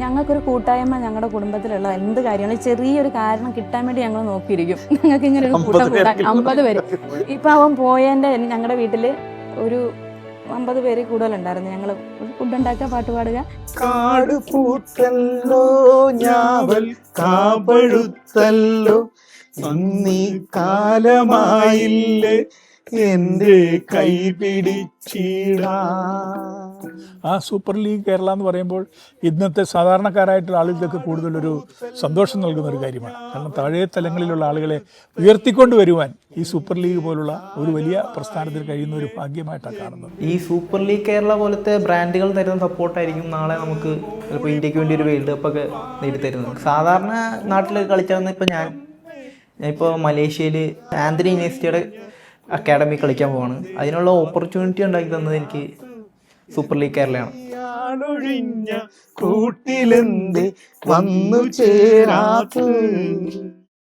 ഞങ്ങൾക്കൊരു കൂട്ടായ്മ ഞങ്ങളുടെ കുടുംബത്തിലുള്ള എന്ത് കാര്യമാണ് ചെറിയൊരു കാരണം കിട്ടാൻ വേണ്ടി ഞങ്ങൾ നോക്കിയിരിക്കും. ഞങ്ങൾക്ക് ഇങ്ങനെ ഒരു കൂട്ടം കൂട്ടാൻ 50 പേര്. ഇപ്പം അവൻ പോയതിൻ്റെ ഞങ്ങളുടെ വീട്ടിൽ ഒരു 50 പേര് കൂടുതലുണ്ടായിരുന്നു. ഞങ്ങൾ ഫുഡ് ഉണ്ടാക്കുക, പാട്ട് പാടുക. കാട് പൂത്തല്ലോ ഞാവൽ കാപഴുത്തല്ലോ ഇന്നീ കാലമായില്ലേ എന്റെ കൈ പിടിച്ചിടാ. ആ സൂപ്പർ ലീഗ് കേരള എന്ന് പറയുമ്പോൾ ഇന്നത്തെ സാധാരണക്കാരായിട്ടുള്ള ആളുകൾക്ക് കൂടുതലൊരു സന്തോഷം നൽകുന്ന ഒരു കാര്യമാണ്. കാരണം താഴെ തലങ്ങളിലുള്ള ആളുകളെ ഉയർത്തിക്കൊണ്ട് വരുവാൻ ഈ സൂപ്പർ ലീഗ് പോലുള്ള ഒരു വലിയ പ്രസ്ഥാനത്തിൽ കഴിയുന്ന ഒരു ഭാഗ്യമായിട്ടാണ് കാണുന്നത്. ഈ സൂപ്പർ ലീഗ് കേരള പോലത്തെ ബ്രാൻഡുകൾ തരുന്ന സപ്പോർട്ടായിരിക്കും നാളെ നമുക്ക് ചിലപ്പോൾ ഇന്ത്യക്ക് വേണ്ടി ഒരു വേൾഡ് കപ്പൊക്കെ നേടിത്തരുന്നത്. സാധാരണ നാട്ടിൽ കളിച്ചാൽ ഞാനിപ്പോൾ മലേഷ്യയിൽ ആന്റണി യൂണിവേഴ്സിറ്റിയുടെ അക്കാഡമി കളിക്കാൻ പോവാണ്. അതിനുള്ള ഓപ്പർച്യൂണിറ്റി ഉണ്ടാക്കി തന്നത് എനിക്ക് സൂപ്പർ ലീഗ് കേരളയാണ്. കൂട്ടിലെന്ത് വന്നു ചേരാത്ത